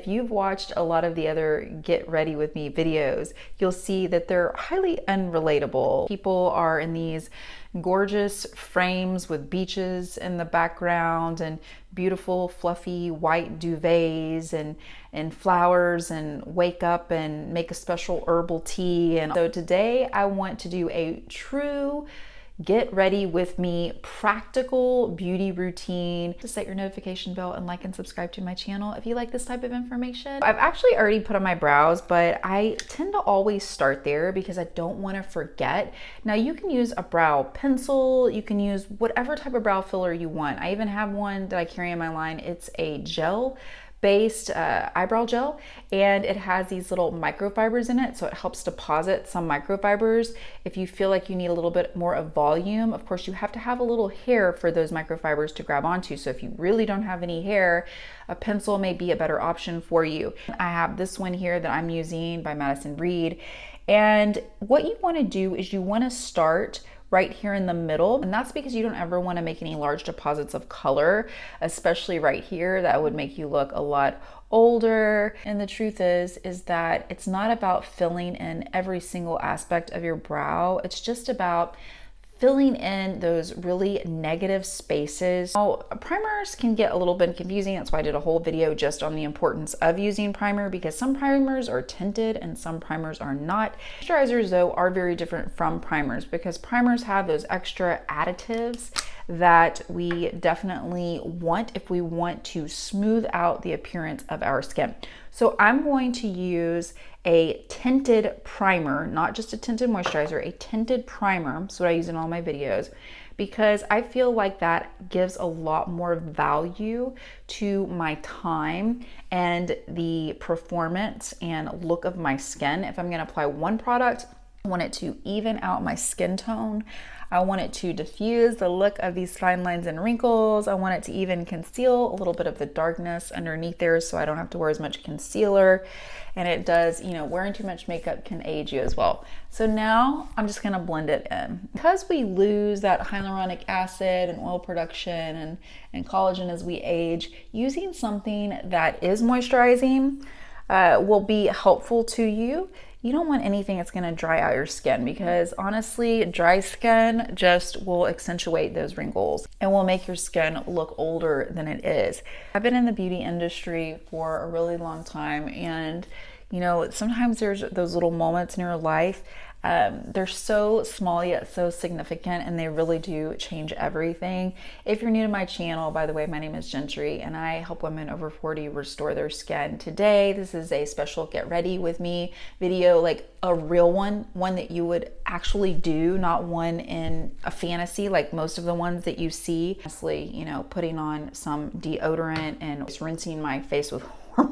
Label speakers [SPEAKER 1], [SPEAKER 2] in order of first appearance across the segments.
[SPEAKER 1] If you've watched a lot of the other Get Ready With Me videos, you'll see that they're highly unrelatable. People are in these gorgeous frames with beaches in the background and beautiful fluffy white duvets and flowers, and wake up and make a special herbal tea. And so today I want to do a true Get Ready With Me practical beauty routine. Just set your notification bell and like and subscribe to my channel if you like this type of information. I've actually already put on my brows, but I tend to always start there because I don't want to forget. Now you can use a brow pencil, you can use whatever type of brow filler you want. I even have one that I carry in my line. It's a gel based eyebrow gel, and it has these little microfibers in it, so it helps deposit some microfibers. If you feel like you need a little bit more of volume, of course you have to have a little hair for those microfibers to grab onto. So if you really don't have any hair, a pencil may be a better option for you. I have this one here that I'm using by Madison Reed, and what you want to do is you want to start right here in the middle. And that's because you don't ever want to make any large deposits of color, especially right here. That would make you look a lot older. And the truth is that it's not about filling in every single aspect of your brow. It's just about filling in those really negative spaces. Now, primers can get a little bit confusing. That's why I did a whole video just on the importance of using primer, because some primers are tinted and some primers are not. Moisturizers though are very different from primers, because primers have those extra additives that we definitely want if we want to smooth out the appearance of our skin. So I'm going to use a tinted primer, not just a tinted moisturizer, a tinted primer. That's what I use in all my videos, because I feel like that gives a lot more value to my time and the performance and look of my skin. If I'm gonna apply one product, I want it to even out my skin tone. I want it to diffuse the look of these fine lines and wrinkles. I want it to even conceal a little bit of the darkness underneath there, so I don't have to wear as much concealer. And it does, you know, wearing too much makeup can age you as well. So now I'm just gonna blend it in. Because we lose that hyaluronic acid and oil production and collagen as we age, using something that is moisturizing will be helpful to you. You don't want anything that's gonna dry out your skin, because honestly, dry skin just will accentuate those wrinkles and will make your skin look older than it is. I've been in the beauty industry for a really long time, and you know, sometimes there's those little moments in your life. They're so small yet so significant, and they really do change everything. If you're new to my channel, by the way, my name is Jentri, and I help women over 40 restore their skin. Today, this is a special Get Ready With Me video, like a real one that you would actually do, not one in a fantasy like most of the ones that you see. Honestly, you know, putting on some deodorant and just rinsing my face with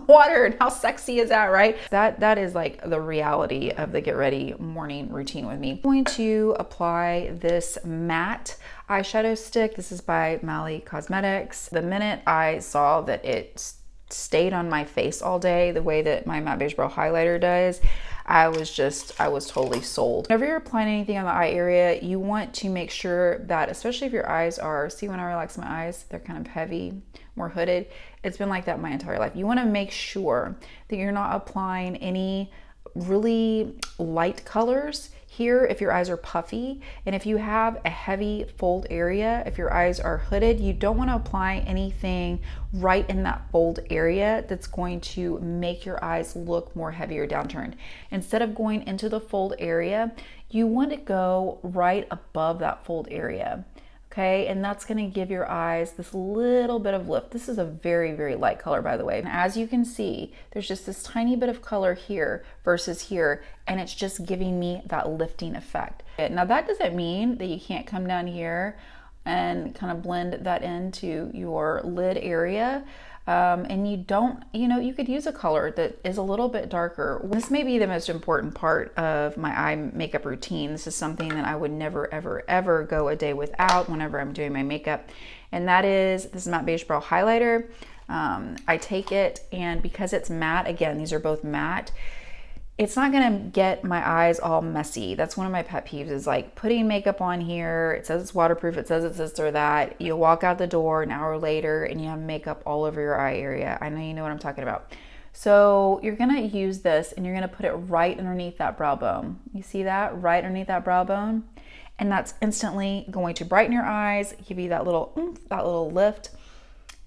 [SPEAKER 1] water, and how sexy is that, right? That is like the reality of the Get Ready morning routine with me. I'm going to apply this matte eyeshadow stick. This is by Mally Cosmetics. The minute I saw that it stayed on my face all day the way that my matte beige brow highlighter does, I was totally sold. Whenever you're applying anything on the eye area, you want to make sure that, especially if your eyes are, see when I relax my eyes, they're kind of heavy, more hooded. It's been like that my entire life. You want to make sure that you're not applying any really light colors here if your eyes are puffy. And if you have a heavy fold area, if your eyes are hooded, you don't want to apply anything right in that fold area that's going to make your eyes look more heavy or downturned. Instead of going into the fold area, you want to go right above that fold area. Okay, and that's gonna give your eyes this little bit of lift. This is a very, very light color, by the way. And as you can see, there's just this tiny bit of color here versus here, and it's just giving me that lifting effect. Now that doesn't mean that you can't come down here and kind of blend that into your lid area. And you don't, you know, you could use a color that is a little bit darker. This may be the most important part of my eye makeup routine. This is something that I would never, ever, ever go a day without whenever I'm doing my makeup. And that is, this is matte beige brow highlighter. I take it, and because it's matte, again, these are both matte, it's not gonna get my eyes all messy. That's one of my pet peeves, is like putting makeup on here. It says it's waterproof, it says it's this or that. You walk out the door an hour later and you have makeup all over your eye area. I know you know what I'm talking about. So you're gonna use this and you're gonna put it right underneath that brow bone. You see that? Right underneath that brow bone. And that's instantly going to brighten your eyes, give you that little oomph, that little lift.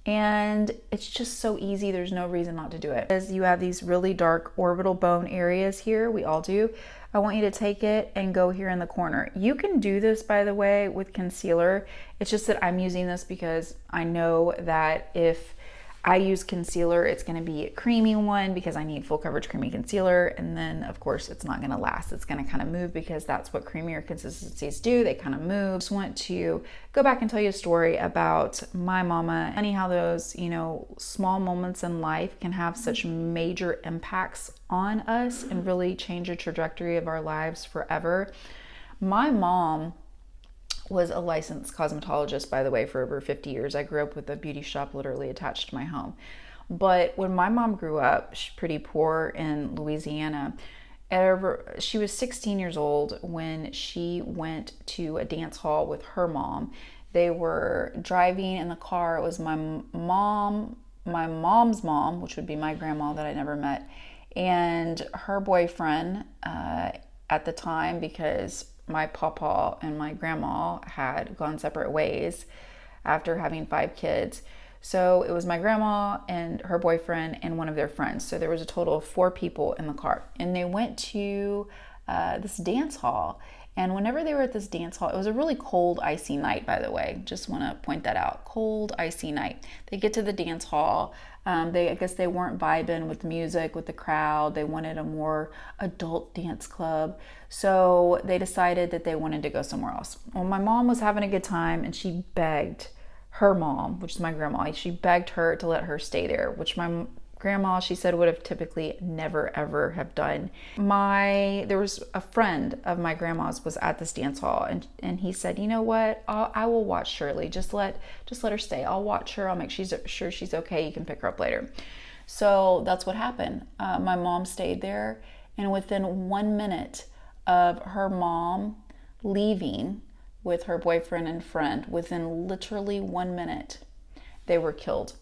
[SPEAKER 1] And it's just so easy. There's no reason not to do it. As you have these really dark orbital bone areas here, we all do. I want you to take it and go here in the corner. You can do this, by the way, with concealer. It's just that I'm using this because I know that if I use concealer, it's going to be a creamy one because I need full coverage creamy concealer. And then of course it's not going to last. It's going to kind of move because that's what creamier consistencies do. They kind of move. Just want to go back and tell you a story about my mama. Funny how those, you know, small moments in life can have such major impacts on us and really change the trajectory of our lives forever. My mom was a licensed cosmetologist, by the way, for over 50 years. I grew up with a beauty shop literally attached to my home. But when my mom grew up, she's pretty poor in Louisiana. She was 16 years old when she went to a dance hall with her mom. They were driving in the car. It was my mom's mom, which would be my grandma that I never met, and her boyfriend at the time, because my papa and my grandma had gone separate ways after having 5 kids. So it was my grandma and her boyfriend and one of their friends. So there was a total of 4 people in the car. And they went to this dance hall. And whenever they were at this dance hall, it was a really cold, icy night, by the way. Just want to point that out. Cold, icy night. They get to the dance hall. I guess they weren't vibing with music, with the crowd. They wanted a more adult dance club. So they decided that they wanted to go somewhere else. Well, my mom was having a good time and she begged her mom, which is my grandma, she begged her to let her stay there, which my grandma, she said, would have typically never ever have done. There was a friend of my grandma's was at this dance hall, and he said, you know what, I will watch Shirley. Just let her stay. I'll watch her. I'll make sure she's okay. You can pick her up later. So that's what happened. My mom stayed there, and within 1 minute of her mom leaving with her boyfriend and friend, within literally 1 minute, they were killed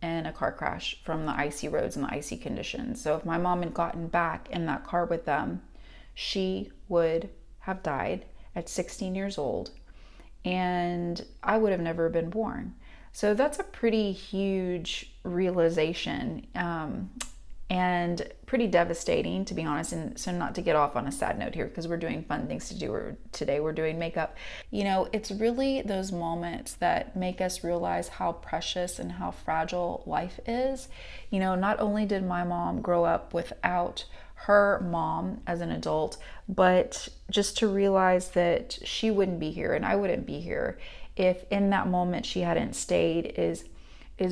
[SPEAKER 1] in a car crash from the icy roads and the icy conditions. So if my mom had gotten back in that car with them, she would have died at 16 years old, and I would have never been born. So that's a pretty huge realization, and pretty devastating, to be honest. And so, not to get off on a sad note here, because we're doing fun things to do today. We're doing makeup. You know, it's really those moments that make us realize how precious and how fragile life is. You know, not only did my mom grow up without her mom as an adult, but just to realize that she wouldn't be here and I wouldn't be here if in that moment she hadn't stayed is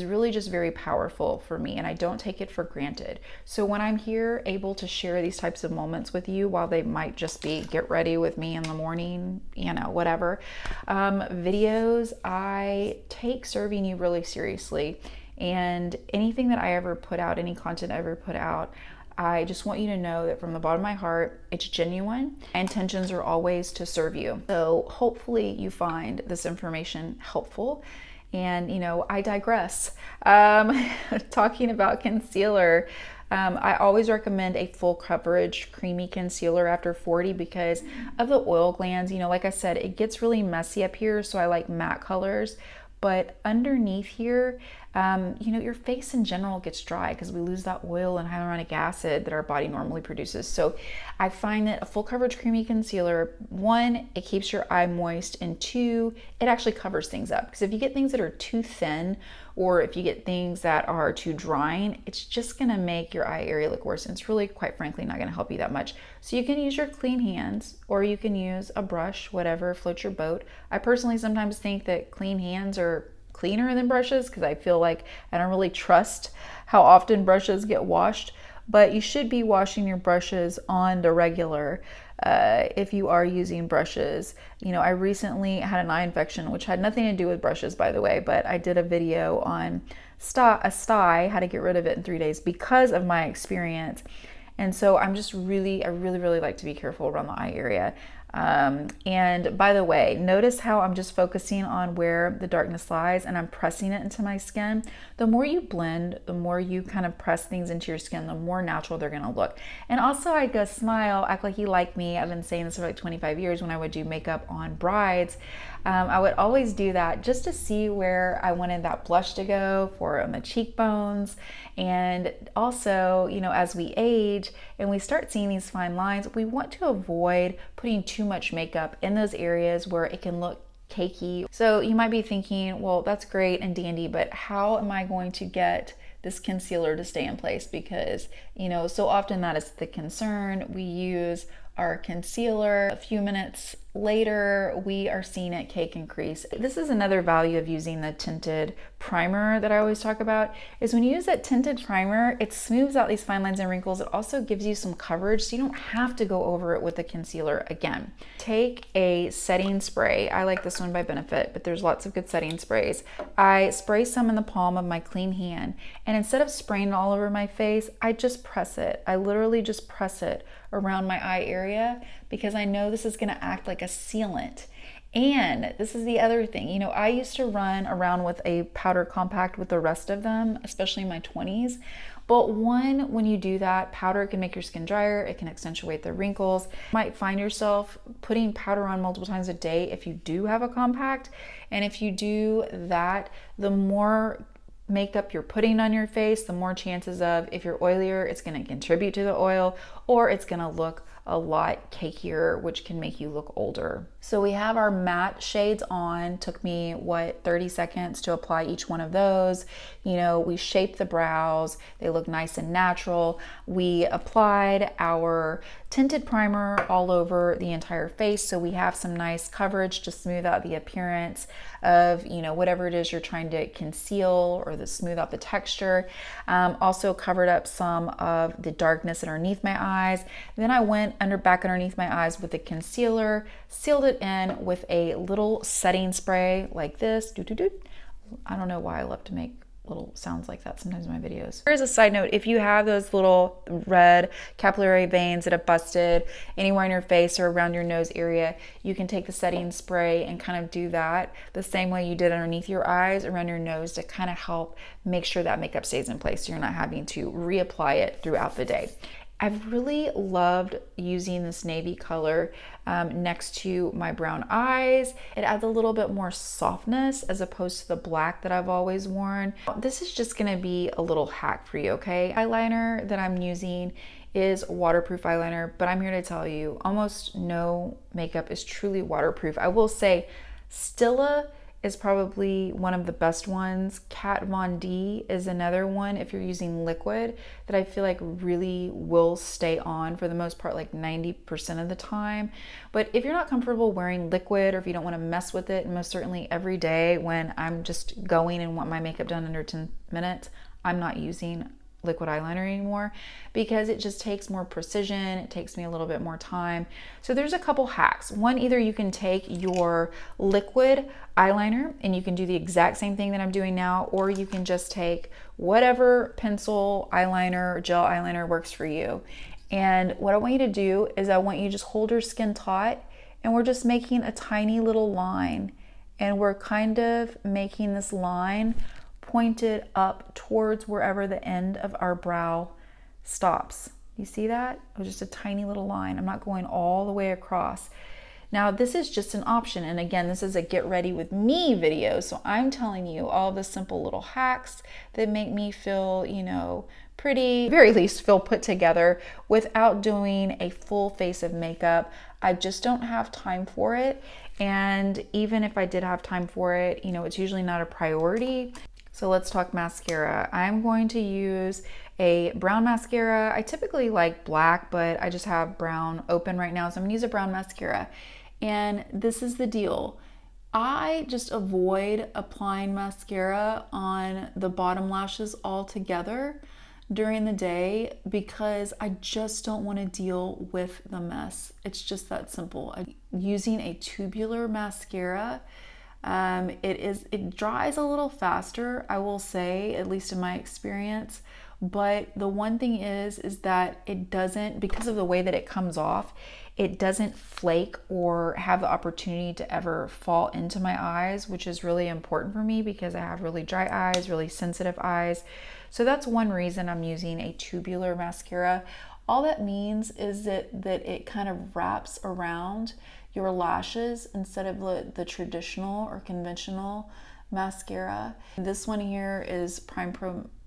[SPEAKER 1] really just very powerful for me, and I don't take it for granted. So when I'm here able to share these types of moments with you, while they might just be get ready with me in the morning, you know, whatever, videos, I take serving you really seriously. And anything that I ever put out, any content I ever put out, I just want you to know that from the bottom of my heart, it's genuine. My intentions are always to serve you. So hopefully you find this information helpful. And, you know, I digress. Talking about concealer, I always recommend a full coverage creamy concealer after 40 because of the oil glands. You know, like I said, it gets really messy up here, so I like matte colors. But underneath here, you know, your face in general gets dry because we lose that oil and hyaluronic acid that our body normally produces. So I find that a full coverage creamy concealer, 1, it keeps your eye moist, and 2, it actually covers things up. Because if you get things that are too thin, or if you get things that are too drying, it's just gonna make your eye area look worse. And it's really, quite frankly, not gonna help you that much. So you can use your clean hands, or you can use a brush, whatever floats your boat. I personally sometimes think that clean hands are cleaner than brushes because I feel like I don't really trust how often brushes get washed, but you should be washing your brushes on the regular if you are using brushes. You know, I recently had an eye infection, which had nothing to do with brushes, by the way, but I did a video on a sty, how to get rid of it in 3 days because of my experience. And so I'm just I really like to be careful around the eye area. And by the way, notice how I'm just focusing on where the darkness lies and I'm pressing it into my skin. The more you blend, the more you kind of press things into your skin, the more natural they're gonna look. And also I go smile, act like you like me. I've been saying this for like 25 years when I would do makeup on brides. I would always do that just to see where I wanted that blush to go for on the cheekbones. And also, you know, as we age and we start seeing these fine lines, we want to avoid putting too much makeup in those areas where it can look cakey. So you might be thinking, well, that's great and dandy, but how am I going to get this concealer to stay in place? Because, you know, so often that is the concern. We use our concealer, a few minutes later we are seeing it cake and crease. This is another value of using the tinted primer that I always talk about, is when you use that tinted primer, it smooths out these fine lines and wrinkles. It also gives you some coverage so you don't have to go over it with the concealer again. Take a setting spray. I like this one by Benefit, but there's lots of good setting sprays. I spray some in the palm of my clean hand, and instead of spraying it all over my face, I just press it. I literally just press it around my eye area because I know this is going to act like a sealant. And this is the other thing, you know, I used to run around with a powder compact with the rest of them, especially in my 20s. But when you do that, powder can make your skin drier, it can accentuate the wrinkles. You might find yourself putting powder on multiple times a day if you do have a compact. And if you do that, the more makeup you're putting on your face, the more chances of, if you're oilier, it's going to contribute to the oil, or it's going to look a lot cakier, which can make you look older. So we have our matte shades on. Took me, 30 seconds to apply each one of those. You know, we shaped the brows. They look nice and natural. We applied our tinted primer all over the entire face, so we have some nice coverage to smooth out the appearance of, you know, whatever it is you're trying to conceal, or smooth out the texture. Also covered up some of the darkness underneath my eyes. Then I went back underneath my eyes with the concealer, sealed it in with a little setting spray like this. I don't know why I love to make little sounds like that sometimes in my videos. Here's a side note: if you have those little red capillary veins that have busted anywhere in your face or around your nose area, you can take the setting spray and kind of do that the same way you did underneath your eyes, around your nose, to kind of help make sure that makeup stays in place so you're not having to reapply it throughout the day. I've really loved using this navy color next to my brown eyes. It adds a little bit more softness as opposed to the black that I've always worn. This is just gonna be a little hack for you, okay? Eyeliner that I'm using is waterproof eyeliner, but I'm here to tell you almost no makeup is truly waterproof. I will say Stila is probably one of the best ones. Kat Von D is another one, if you're using liquid, that I feel like really will stay on for the most part, like 90% of the time. But if you're not comfortable wearing liquid, or if you don't want to mess with it, and most certainly every day when I'm just going and want my makeup done under 10 minutes, I'm not using liquid eyeliner anymore, because it just takes more precision. It takes me a little bit more time. So there's a couple hacks. One, either you can take your liquid eyeliner and you can do the exact same thing that I'm doing now, or you can just take whatever pencil eyeliner, gel eyeliner works for you. And what I want you to do is I want you to just hold your skin taut, and we're just making a tiny little line, and we're kind of making this line pointed up towards wherever the end of our brow stops. You see that? It was just a tiny little line. I'm not going all the way across. Now, this is just an option. And again, this is a get ready with me video. So I'm telling you all the simple little hacks that make me feel, you know, pretty, very least feel put together without doing a full face of makeup. I just don't have time for it. And even if I did have time for it, you know, it's usually not a priority. So let's talk mascara. I'm going to use a brown mascara. I typically like black, but I just have brown open right now, so I'm gonna use a brown mascara. And this is the deal. I just avoid applying mascara on the bottom lashes altogether during the day because I just don't want to deal with the mess. It's just that simple. Using a tubular mascara, it dries a little faster, I will say, at least in my experience, But the one thing is that it doesn't, because of the way that it comes off, it doesn't flake or have the opportunity to ever fall into my eyes, which is really important for me because I have really dry eyes, really sensitive eyes. So that's one reason I'm using a tubular mascara. All that means is that it kind of wraps around your lashes instead of the traditional or conventional mascara. This one here is Prime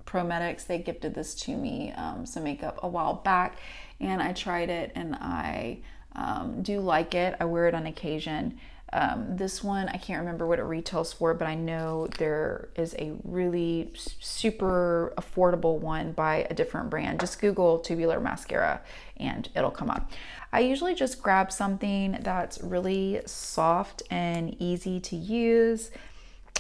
[SPEAKER 1] Promedics. They gifted this to me, some makeup a while back, and I tried it and I do like it. I wear it on occasion. This one, I can't remember what it retails for, but I know there is a really super affordable one by a different brand. Just Google tubular mascara and it'll come up. I usually just grab something that's really soft and easy to use,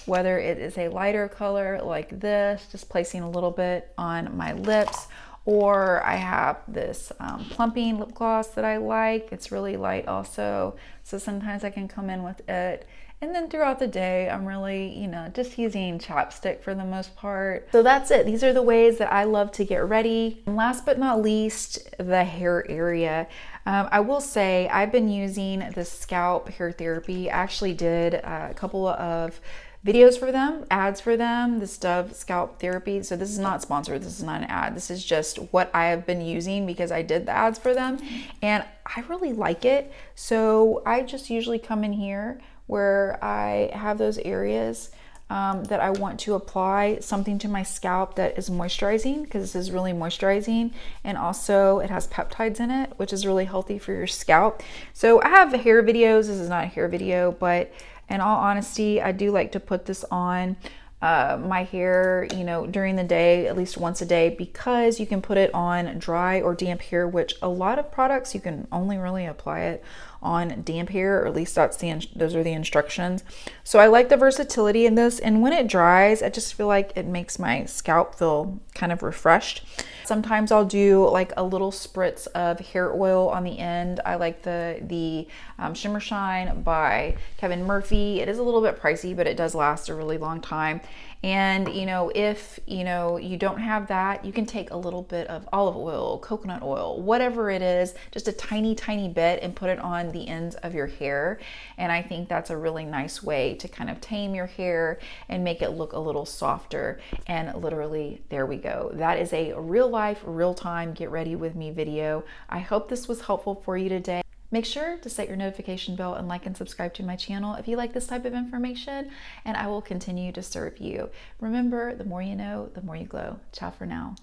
[SPEAKER 1] whether it is a lighter color like this, just placing a little bit on my lips, or I have this plumping lip gloss that I like. It's really light also, so sometimes I can come in with it. And then throughout the day, I'm really, just using chapstick for the most part. So that's it. These are the ways that I love to get ready. And last but not least, the hair area. I will say I've been using the scalp hair therapy. I actually did a couple of videos for them, ads for them, the Dove Scalp Therapy. So this is not sponsored, this is not an ad. This is just what I have been using because I did the ads for them and I really like it. So I just usually come in here where I have those areas that I want to apply something to my scalp that is moisturizing, because this is really moisturizing, and also it has peptides in it, which is really healthy for your scalp. So I have hair videos. This is not a hair video, but in all honesty, I do like to put this on my hair, during the day, at least once a day, because you can put it on dry or damp hair, which a lot of products you can only really apply it on damp hair, or at least those are the instructions. So I like the versatility in this, and when it dries, I just feel like it makes my scalp feel kind of refreshed. Sometimes I'll do like a little spritz of hair oil on the end. I like the Shimmer Shine by Kevin Murphy. It is a little bit pricey, but it does last a really long time. And if you don't have that, you can take a little bit of olive oil, coconut oil, whatever it is, just a tiny bit, and put it on the ends of your hair. And I think that's a really nice way to kind of tame your hair and make it look a little softer. And literally, there we go. That is a real life, real time get ready with me video. I hope this was helpful for you today. Make sure to set your notification bell and like and subscribe to my channel if you like this type of information, and I will continue to serve you. Remember, the more you know, the more you glow. Ciao for now.